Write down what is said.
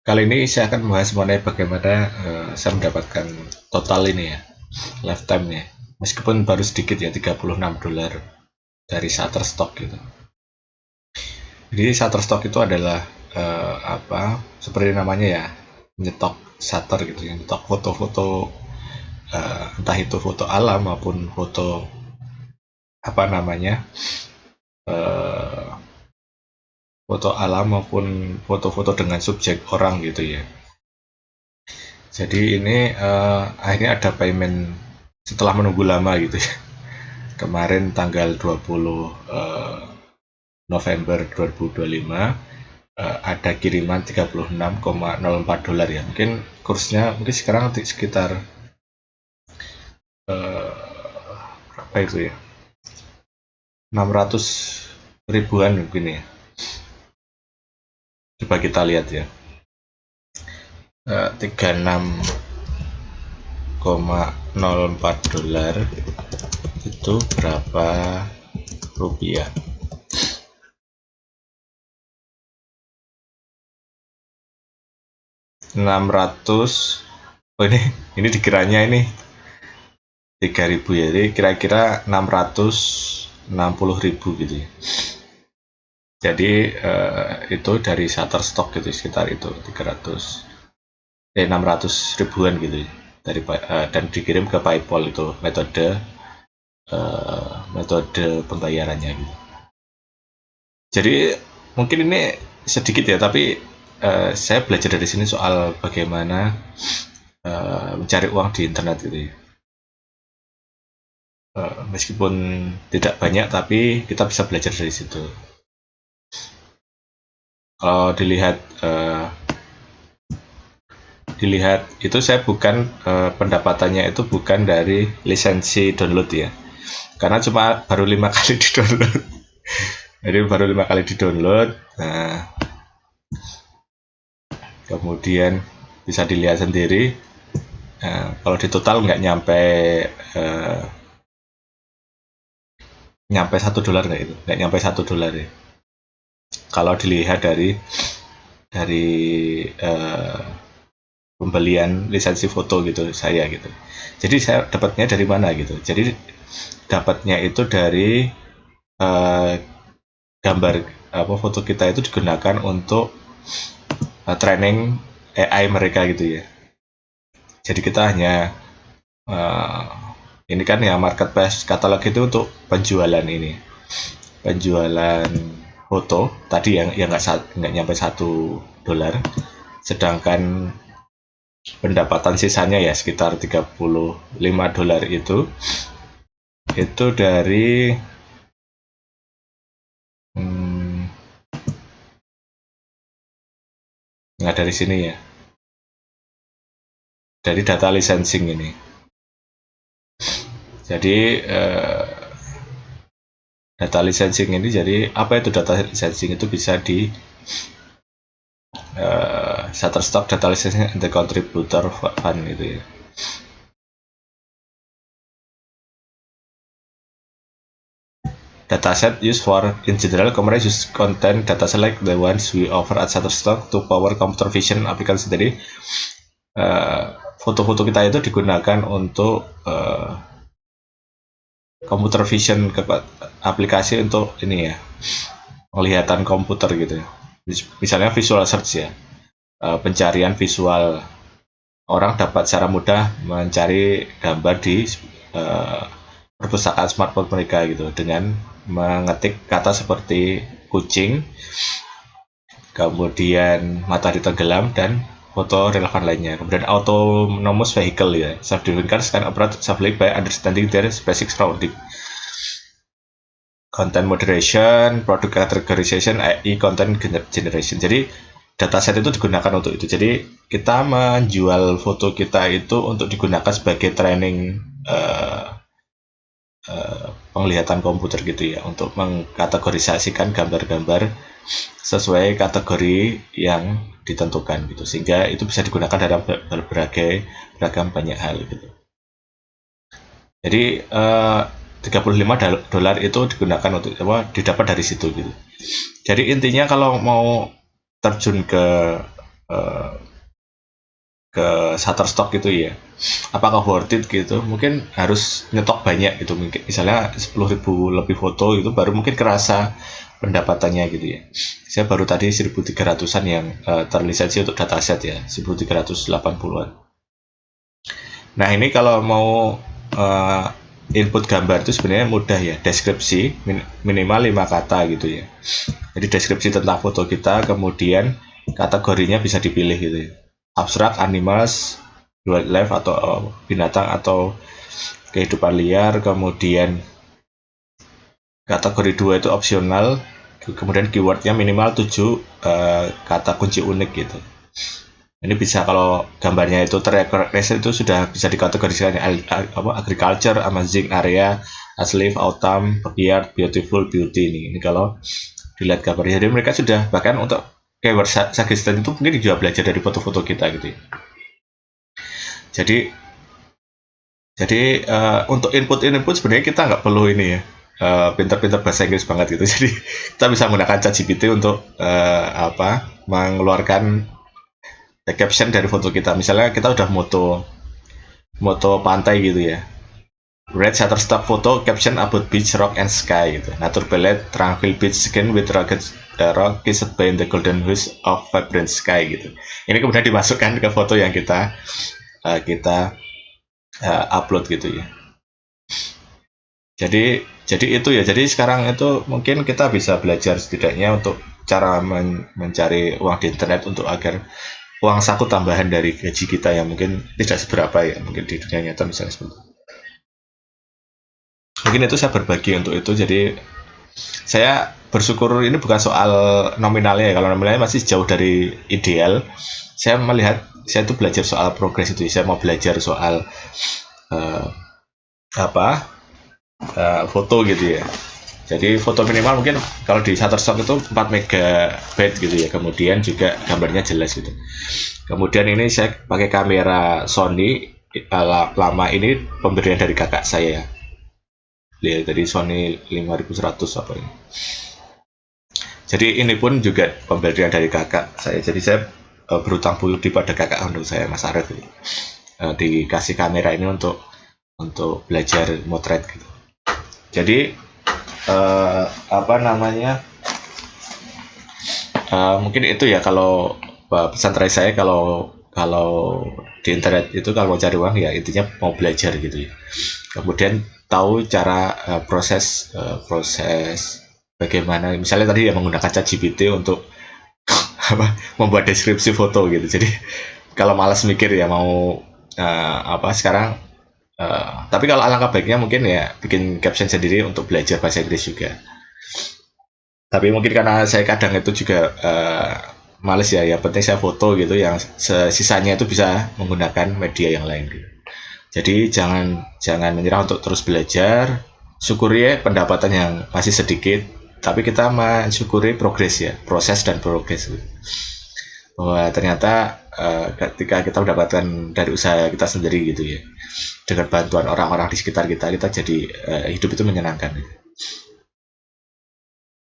Kali ini saya akan membahas mengenai bagaimana saya mendapatkan total ini ya, lifetime-nya. Meskipun baru sedikit ya, $36 dari Shutterstock gitu. Jadi Shutterstock itu adalah seperti namanya ya, nyetok shutter gitu ya, nyetok foto-foto entah itu foto alam maupun foto foto alam maupun foto-foto dengan subjek orang gitu ya. Jadi ini akhirnya ada payment setelah menunggu lama gitu ya. Kemarin tanggal 20 November 2025 ada kiriman $36,04 ya. Mungkin kursnya mungkin sekarang sekitar berapa itu ya? 600 ribuan mungkin ya. Coba kita lihat ya. 36,04 itu berapa rupiah? Oh ini dikiranya ini 3.000 ya, jadi kira-kira 660.000 gitu ya. Jadi itu dari Shutterstock gitu sekitar itu 600 ribuan gitu ya. Dan dikirim ke PayPal, itu metode pembayarannya gitu. Jadi mungkin ini sedikit ya, tapi saya belajar dari sini soal bagaimana mencari uang di internet gitu ya. Meskipun tidak banyak, tapi kita bisa belajar dari situ. Kalau dilihat itu saya bukan pendapatannya itu bukan dari lisensi download ya, karena cuma baru 5 kali di download. Jadi baru 5 kali di download. Nah, kemudian bisa dilihat sendiri. Kalau di total nggak nyampe $1 nggak itu, nggak nyampe $1 ya. Kalau dilihat dari pembelian lisensi foto gitu saya gitu. Jadi saya dapatnya dari mana gitu. Jadi dapatnya itu dari gambar foto kita itu digunakan untuk training AI mereka gitu ya. Jadi kita hanya ini kan ya, marketplace katalog itu untuk penjualan foto tadi yang nggak nyampe $1, sedangkan pendapatan sisanya ya sekitar $35 itu dari dari sini ya, dari data licensing ini. Jadi data licensing ini, jadi apa itu data licensing? Itu bisa di Shutterstock data licensing and the contributor fund gitu ya. Dataset used for in general commerce use content dataset like the ones we offer at Shutterstock to power computer vision application. Jadi foto-foto kita itu digunakan untuk computer vision aplikasi untuk ini ya, penglihatan komputer gitu ya. Misalnya visual search ya, pencarian visual, orang dapat secara mudah mencari gambar di perpustakaan smartphone mereka gitu dengan mengetik kata seperti kucing, kemudian matahari tenggelam, dan foto relevan lainnya. Kemudian autonomous vehicle ya, self-driving cars can operate safely by understanding their basic surrounding. Content moderation, product categorization, AI content generation. Jadi dataset itu digunakan untuk itu. Jadi kita menjual foto kita itu untuk digunakan sebagai training penglihatan komputer gitu ya, untuk mengkategorisasikan gambar-gambar sesuai kategori yang ditentukan gitu, sehingga itu bisa digunakan dalam beragam banyak hal gitu. Jadi $35 itu digunakan untuk didapat dari situ gitu. Jadi intinya kalau mau terjun ke uh, ke Shutterstock gitu ya, apakah worth it gitu, mungkin harus nyetok banyak gitu, mungkin misalnya 10.000 lebih foto itu baru mungkin kerasa pendapatannya gitu ya. Saya baru tadi 1.300-an yang terlisensi untuk dataset ya, 1.380-an. Nah ini kalau mau input gambar itu sebenarnya mudah ya, deskripsi minimal 5 kata gitu ya. Jadi deskripsi tentang foto kita, kemudian kategorinya bisa dipilih gitu ya, abstrak, animals, wildlife atau binatang atau kehidupan liar. Kemudian kategori 2 itu opsional, kemudian keywordnya minimal 7 kata kunci unik gitu. Ini bisa kalau gambarnya itu terrepresent itu sudah bisa dikategorikan agriculture, amazing area, asleep, autumn, backyard, beautiful, beauty. Ini kalau dilihat gambarnya, jadi mereka sudah bahkan untuk keyword suggestion itu mungkin juga belajar dari foto-foto kita gitu ya. Jadi untuk input sebenarnya kita nggak perlu ini ya, pinter-pinter bahasa Inggris banget gitu. Jadi kita bisa menggunakan ChatGPT untuk mengeluarkan caption dari foto kita. Misalnya kita udah moto pantai gitu ya, red Shutterstock photo caption about beach, rock and sky gitu. Nature palette, tranquil beach skin with rugged rock kissed by the golden hues of vibrant sky gitu. Ini kemudian dimasukkan ke foto yang kita upload gitu ya. Jadi itu ya. Jadi sekarang itu mungkin kita bisa belajar setidaknya untuk cara mencari uang di internet untuk agar uang saku tambahan dari gaji kita yang mungkin tidak seberapa ya, mungkin di dunia nyata misalnya seperti itu. Mungkin itu saya berbagi untuk itu. Jadi saya bersyukur ini bukan soal nominalnya ya, kalau nominalnya masih jauh dari ideal. Saya melihat saya itu belajar soal progres itu. Saya mau belajar soal foto gitu ya. Jadi foto minimal mungkin kalau di Shutterstock itu 4 megabyte gitu ya. Kemudian juga gambarnya jelas gitu. Kemudian ini saya pakai kamera Sony lama, ini pemberian dari kakak saya. Lihat dari Sony 5100 apa ini. Jadi ini pun juga pemberian dari kakak saya. Jadi saya berutang budi pada kakak untuk saya, Mas Arif gitu. Dikasih kamera ini untuk belajar motret gitu. Jadi mungkin itu ya kalau pesan terakhir saya, kalau di internet itu kalau mau cari uang ya intinya mau belajar gitu ya. Kemudian tahu cara proses bagaimana, misalnya tadi ya menggunakan ChatGPT untuk membuat deskripsi foto gitu. Jadi kalau malas mikir ya mau sekarang, tapi kalau alangkah baiknya mungkin ya bikin caption sendiri untuk belajar bahasa Inggris juga. Tapi mungkin karena saya kadang itu juga males ya, yang penting saya foto gitu, yang sisanya itu bisa menggunakan media yang lain gitu. Jadi jangan menyerah untuk terus belajar. Syukuri ya pendapatan yang masih sedikit, tapi kita mensyukuri progres ya, proses dan progres gitu. Bahwa ternyata ketika kita mendapatkan dari usaha kita sendiri gitu ya, dengan bantuan orang-orang di sekitar kita jadi hidup itu menyenangkan gitu.